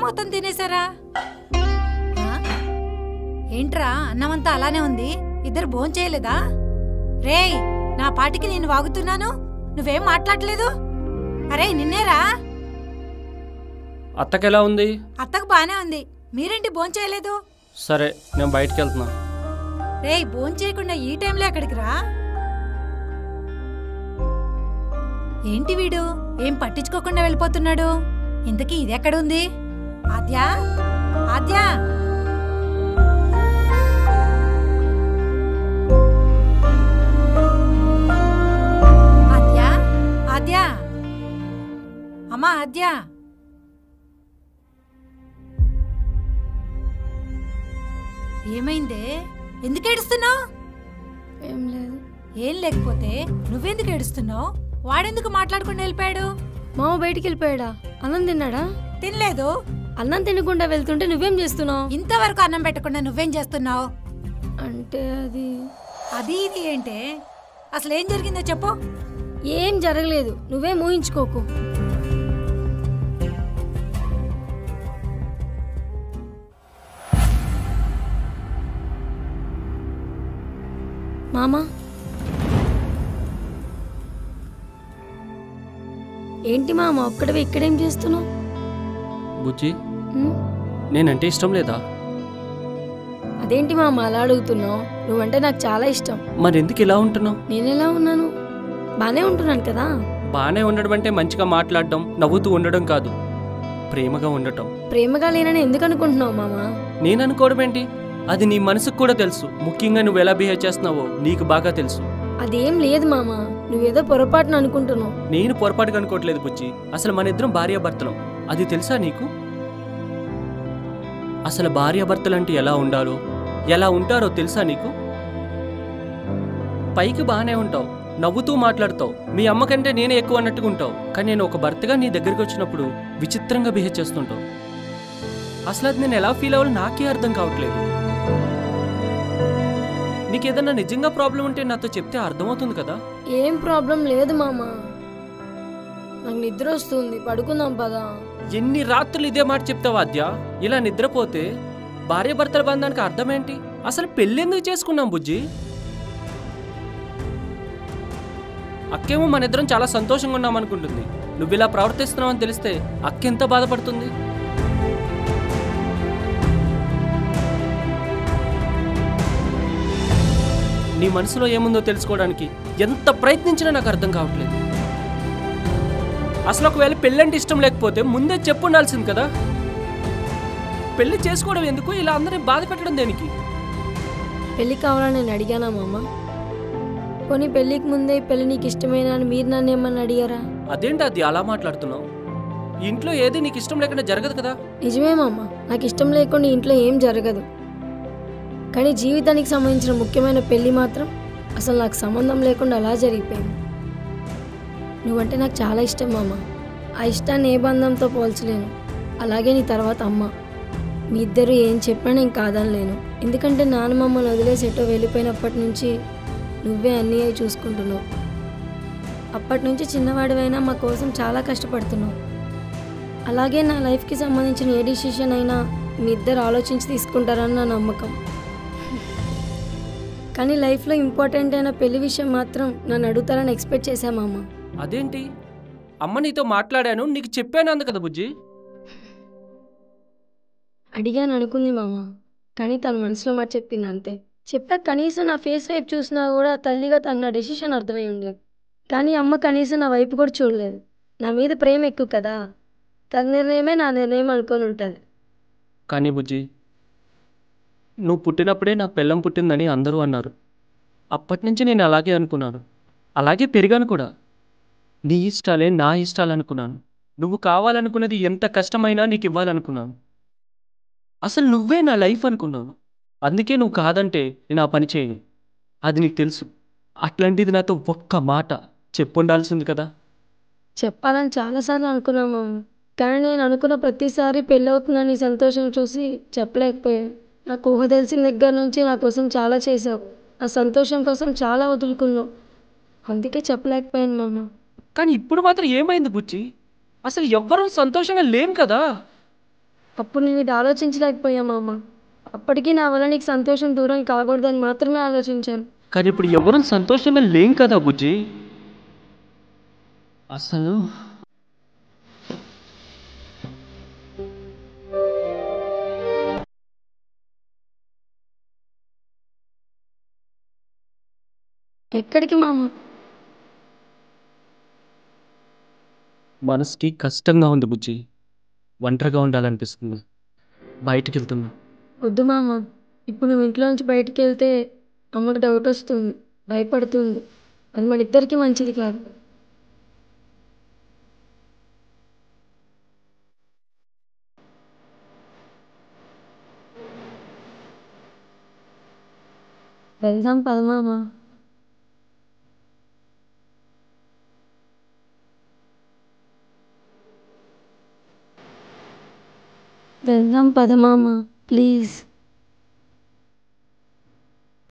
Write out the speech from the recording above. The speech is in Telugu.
మొత్తం తినేసారా? ఏంట్రా అన్నమంతా అలానే ఉంది, ఇద్దరు భోంచేయలేదా? రేయ్, నా పాటికి నేను వాగుతున్నాను, నువ్వేం మాట్లాడలేదు. అరే నిన్నేరా. అత్తకెలా ఉంది? అత్తకు బానే ఉంది, మీరేంటి భోంచేయలేదు? సరే నేను బయటికి వెళ్తున్నా. రేయ్, భోంచేయకుండా ఈ టైంలో ఎక్కడికి రా? ఏంటి వీడు ఏం పట్టించుకోకుండా వెళ్ళిపోతున్నాడు? ఇంతకీ ఇదెక్కడుంది? ఆద్యా, ఆద్యా, ఆద్యా, ఆద్యా, అమ్మా ఆద్యా. ఏమైందే? ఎందుకు ఏడుస్తున్నావు? ఏం లేదు. ఏం లేకపోతే నువ్వెందుకు ఏడుస్తున్నావు? వాడెందుకు మాట్లాడకుండా వెళ్ళిపోయాడు? మామ బయటికి వెళ్ళిపోయాడా? అన్నం తిన్నాడా? తినలేదు. అన్నం తినకుండా వెళ్తుంటే నువ్వేం చేస్తున్నావు? ఇంతవరకు అన్నం పెట్టకుండా నువ్వేం చేస్తున్నావు? అంటే అది ఇది ఏంటే? అసలు ఏం జరిగిందో చెప్పు. ఏం జరగలేదు, నువ్వేం ఊహించుకోకు. మామా, ఏంటి మామ ఒక్కడవి ఇక్కడేం చేస్తున్నావు? బుజ్జి, నేనంటే ఇష్టం లేదా? అదేంటి మామ అలా అడుగుతున్నావు? నువ్వంటే నాకు చాలా ఇష్టం. మరెందుకు ఇలా ఉంటున్నావు? నేనెలా ఉన్నాను? బానే ఉంటున్నాను కదా. బానే ఉండడం అంటే మంచిగా మాట్లాడడం, నవ్వుతూ ఉండడం కాదు, ప్రేమగా ఉండటం. ప్రేమగా లేనని ఎందుకు అనుకుంటున్నావు మామ? నేను అనుకోవడం ఏంటి? అది నీ మనసుకు కూడా తెలుసు. ముఖ్యంగా నువ్వు ఎలా బిహేవ్ చేస్తున్నావో నీకు బాగా తెలుసు. అదేం లేదు మామ, నువ్వేదో పొరపాటును అనుకుంటున్నావు. నేను పొరపాటుగా అనుకోవట్లేదు బుజ్జి. అసలు మన ఇద్దరం భార్యాభర్తలం, అది తెలుసా నీకు? అసలు భార్యాభర్తలు అంటే ఎలా ఉండాలో, ఎలా ఉంటారో తెలుసా నీకు? పైకి బాగానే ఉంటావు, నవ్వుతూ మాట్లాడతావు, మీ అమ్మకంటే నేనే ఎక్కువ అన్నట్టుగా ఉంటావు. కానీ నేను ఒక భర్తగా నీ దగ్గరికి వచ్చినప్పుడు విచిత్రంగా బిహేవ్ చేస్తుంటావు. అసలు అది నేను ఎలా ఫీల్ అవ్వాలో నాకే అర్థం కావట్లేదు. నీకేదన్నా నిజంగా ప్రాబ్లం ఉంటే నాతో చెప్తే అర్థమవుతుంది కదా. ఏం ప్రాబ్లం లేదు మామ, నాకు నిద్ర వస్తుంది, పడుకుందాం పదా. ఎన్ని రాత్రులు ఇదే మాట చెప్తావా ఆద్య? ఇలా నిద్రపోతే భార్యాభర్తల బంధానికి అర్థం ఏంటి? అసలు పెళ్ళెందుకు చేసుకున్నాం బుజ్జి? అక్కేమో మన ఇద్దరం చాలా సంతోషంగా ఉన్నాం అనుకుంటుంది. నువ్వు ఇలా ప్రవర్తిస్తున్నావు అని తెలిస్తే అక్క ఎంత బాధపడుతుంది? నీ మనసులో ఏముందో తెలుసుకోవడానికి ఎంత ప్రయత్నించినా నాకు అర్థం కావట్లేదు. అసలు ఒకవేళ పెళ్ళంటే ఇష్టం లేకపోతే ముందే చెప్పు ఉండాల్సింది కదా. పెళ్లి చేసుకోవడం ఎందుకు? ఇలా అందరినీ బాధ పెట్టడం దేనికి? పెళ్ళి కావాలని నేను అడిగానా మామ? పోనీ పెళ్ళికి ముందే పెళ్ళి నీకు ఇష్టమైన అని మీరు నన్ను ఏమన్నా అడిగారా? అదేంటి అది అలా మాట్లాడుతున్నావు? ఇంట్లో ఏది నీకు ఇష్టం లేకుండా జరగదు కదా. నిజమే మామ, నాకు ఇష్టం లేకుండా ఇంట్లో ఏం జరగదు. కానీ జీవితానికి సంబంధించిన ముఖ్యమైన పెళ్ళి మాత్రం అసలు నాకు సంబంధం లేకుండా అలా జరిగిపోయింది. నువ్వంటే నాకు చాలా ఇష్టం మామ, ఆ ఇష్టాన్ని ఏ బంధంతో పోల్చలేను. అలాగే నీ తర్వాత అమ్మ, మీ ఇద్దరు ఏం చెప్పినా నేను కాదనలేను. ఎందుకంటే నాన్న మమ్మల్ని వదిలేసి ఎటో వెళ్ళిపోయినప్పటి నుంచి నువ్వే అన్నీ అవి చూసుకుంటున్నావు. అప్పటి నుంచి చిన్నవాడివైనా మా కోసం చాలా కష్టపడుతున్నావు. అలాగే నా లైఫ్కి సంబంధించిన ఏ డిసిషన్ అయినా మీ ఇద్దరు ఆలోచించి తీసుకుంటారని నా నమ్మకం. కానీ లైఫ్లో ఇంపార్టెంట్ అయిన పెళ్లి విషయం మాత్రం నన్ను అడుగుతారని ఎక్స్పెక్ట్ చేశా మామ. అదేంటి? అమ్మ నీతో మాట్లాడాను, నీకు చెప్పాను అంది కదా బుజ్జి. అడిగాను అనుకుంది మామ, కానీ తన మనసులో మాట చెప్పింది అంతే. చెప్పాక కనీసం నా ఫేస్ వైపు చూసినా కూడా తల్లిగా తన నా డెసిషన్ అర్థమై ఉండేది. కానీ అమ్మ కనీసం నా వైపు కూడా చూడలేదు. నా మీద ప్రేమ ఎక్కువ కదా, తన నిర్ణయమే నా నిర్ణయం అనుకొని ఉంటుంది. కానీ బుజ్జి, నువ్వు పుట్టినప్పుడే నాకు పిల్లం పుట్టిందని అందరూ అన్నారు. అప్పటి నుంచి నేను అలాగే అనుకున్నాను, అలాగే పెరిగాను కూడా. నీ ఇష్టాలే నా ఇష్టాలు అనుకున్నాను. నువ్వు కావాలనుకున్నది ఎంత కష్టమైనా నీకు ఇవ్వాలనుకున్నాను. అసలు నువ్వే నా లైఫ్ అనుకున్నాను. అందుకే నువ్వు కాదంటే నేను ఆ పని చేయను. అది నీకు తెలుసు. అట్లాంటిది నాతో ఒక్క మాట చెప్పుండాల్సింది కదా. చెప్పాలని చాలాసార్లు అనుకున్నాను మామ, కానీ నేను అనుకున్న ప్రతిసారి పెళ్ళి అవుతుందని సంతోషం చూసి చెప్పలేకపోయాను. నాకు ఊహ తెలిసిన దగ్గర నుంచి నా కోసం చాలా చేసావు, నా సంతోషం కోసం చాలా వదులుకున్నావు. అందుకే చెప్పలేకపోయాను మామ. కానీ ఇప్పుడు మాత్రం ఏమైంది బుజ్జి? అసలు ఎవ్వరూ సంతోషంగా లేం కదా. అప్పుడు నేను ఇది ఆలోచించలేకపోయా మామ. అప్పటికీ నా వల్ల నీకు సంతోషం దూరం కాకూడదని మాత్రమే ఆలోచించాను. కానీ ఇప్పుడు ఎవరూ సంతోషమే లేం కదా బుజ్జి. అసలు ఎక్కడికి మామ? మనసుకి కష్టంగా ఉంది బుజ్జి. ఒంటరిగా ఉండాలనిపిస్తుంది. బయటికి వెళ్తున్నా. వద్దు మామ. ఇప్పుడు నువ్వు ఇంట్లో నుంచి బయటికి వెళ్తే అమ్మకి డౌట్ వస్తుంది, భయపడుతుంది. అది మన ఇద్దరికీ మంచిది కాదు. వెళ్దాం పద మామ. వెళ్దాం పద మామ, ప్లీజ్.